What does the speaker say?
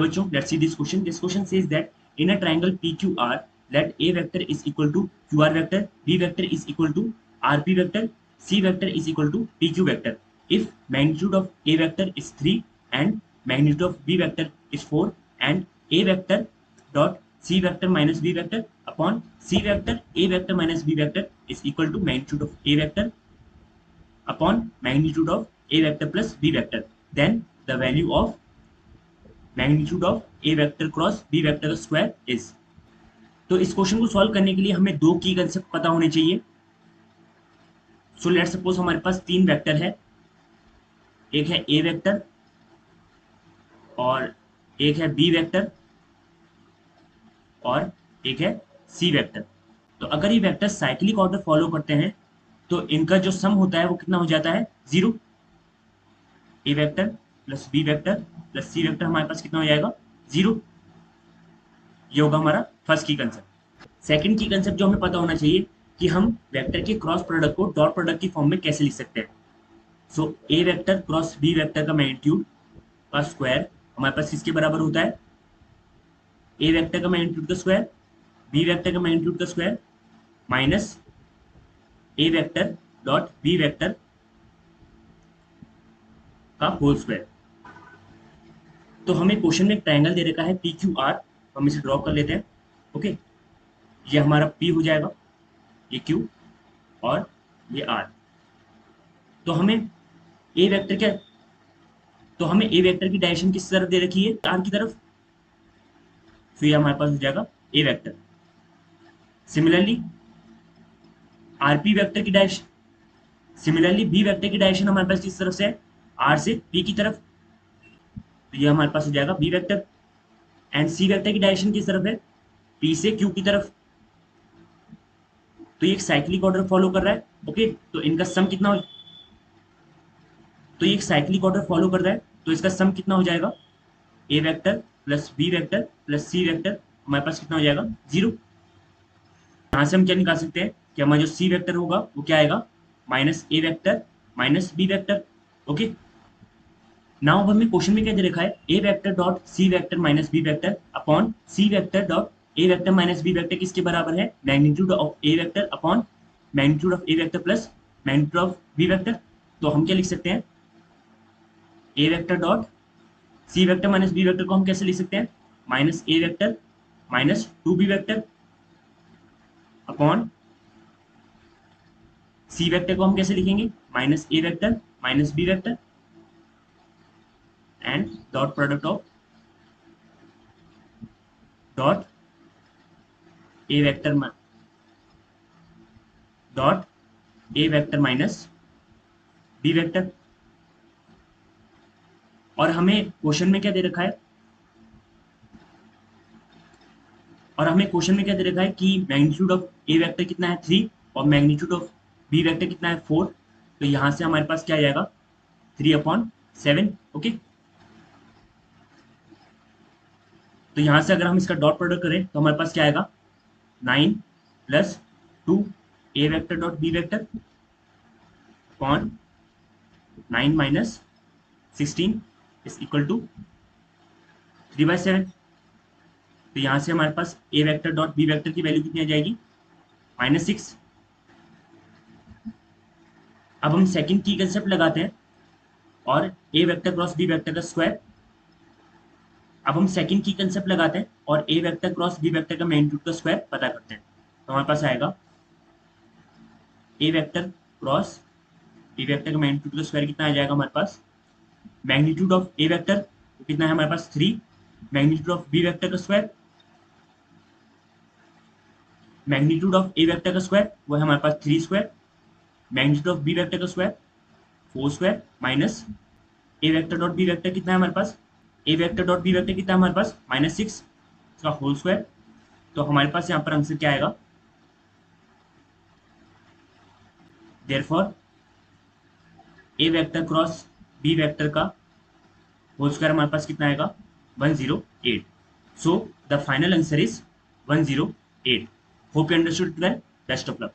बच्चों, let's see this question. This question says that in a triangle PQR, let A vector is equal to QR vector, B vector is equal to RP vector, C vector is equal to PQ vector. If magnitude of A vector is 3 and magnitude of B vector is 4 and A vector dot C vector minus B vector upon C vector A vector minus B vector is equal to magnitude of A vector upon magnitude of A vector plus B vector, then the value of magnitude of A vector cross B vector square is. तो इस question को solve करने के लिए हमें दो की concept पता होने चाहिए. सो लेट्स सपोज हमारे पास तीन वेक्टर है, एक है A वेक्टर और एक है B वेक्टर और एक है C वेक्टर. तो अगर ये वेक्टर साइक्लिक ऑर्डर फॉलो करते हैं तो इनका जो सम होता है वो कितना हो जाता है, 0. A vector plus B vector plus C vector हमारे पास कितना हो जाएगा, 0. ये होगा हमारा फर्स्ट की कंसेप्ट. सेकंड की कंसेप्ट जो हमें पता होना चाहिए कि हम वेक्टर के cross product co dot product की फॉर्म में कैसे लिख सकते हैं. सो A vector cross B vector का मैग्नीट्यूड का स्क्वायर हमारे पास किसके बराबर होता है, A वेक्टर का मैग्नीट्यूड का स्क्वायर B वेक्टर का मैग्नीट्यूड का square minus A vector dot B vector का होल स्क्वायर. तो हमें क्वेश्चन में एक ट्रायंगल दे रखा है PQR, हम इसे ड्रॉ कर लेते हैं. ओके, ये हमारा P हो जाएगा, ये Q और ये R. तो हमें A वेक्टर क्या, तो हमें A वेक्टर की डायरेक्शन किस तरफ दे रखी है, R की तरफ. तो ये हमारे पास हो जाएगा A vector. Similarly RP vector की डायरेक्शन, सिमिलरली B वेक्टर की डायरेक्शन हमारे पास किस तरफ से है, R से P की तरफ. तो ये हमारे पास हो जाएगा B vector. And C vector की डायरेक्शन किस तरफ है, P से Q की तरफ. तो ये एक साइक्लिक ऑर्डर फॉलो कर रहा है. ओके, तो इनका सम कितना हो, तो ये एक साइक्लिक ऑर्डर फॉलो कर रहा है, तो इसका सम कितना हो जाएगा, A vector plus B vector plus C vector हमारे पास कितना हो जाएगा, 0. यहाँ से हम क्या निकाल सकते हैं कि हमारा जो C वेक्टर होगा वो क्या आएगा, minus A vector minus B vector. Okay, now हमें क्वेश्चन में क्या दे रखा है, A vector dot C vector minus B vector upon C vector dot A vector minus B vector किसके बराबर है, magnitude of A vector upon magnitude of A vector plus magnitude of B vector. तो हम क्या लिख सकते हैं, A vector dot C vector minus B vector को हम कैसे लिख सकते हैं, minus A vector minus 2B vector upon C vector को हम कैसे लिखेंगे, minus A vector minus B vector and dot product of dot A vector dot A vector minus B vector. और हमें क्वेश्चन में क्या दे रखा है, और हमें क्वेश्चन में क्या दे रखा है कि मैग्नीट्यूड ऑफ A वेक्टर कितना है, 3 और मैग्नीट्यूड ऑफ B वेक्टर कितना है, 4. तो यहां से हमारे पास क्या आ जाएगा, 3/7. ओके, तो यहां से अगर हम इसका डॉट प्रोडक्ट करें तो हमारे पास क्या आएगा, 9 plus 2 A vector dot B vector upon 9 minus 16 is equal to 3/7. तो यहां से हमारे पास A vector dot B vector की वैल्यू कितनी आ जाएगी, -6. अब हम सेकंड की कंसेप्ट लगाते हैं और A vector cross B vector का स्क्वायर. अब हम सेकंड की कंसेप्ट लगाते हैं और A vector cross B vector का मैग्नीट्यूड का स्क्वायर पता करते हैं. तो हमारे पास आएगा A vector cross B vector का मैग्नीट्यूड का स्क्वायर कितना आ जाएगा, हमारे पास मैग्नीट्यूड ऑफ A वेक्टर कितना है हमारे पास, 3. मैग्नीट्यूड ऑफ B वेक्टर का square, magnitude of A vector का स्क्वायर वो है हमारे पास 3 square. Magnitude of B vector का square 4 square minus A vector dot B vector कितना है हमारे पास, A vector dot B vector कितना है हमारे पास, -6 इसका होल स्क्वायर. तो हमारे पास यहाँ पर आंसर क्या आएगा, therefore A vector cross B vector का होल स्क्वायर हमारे पास कितना आएगा, 108. So the final answer is 108. Hope you understood. Best of luck.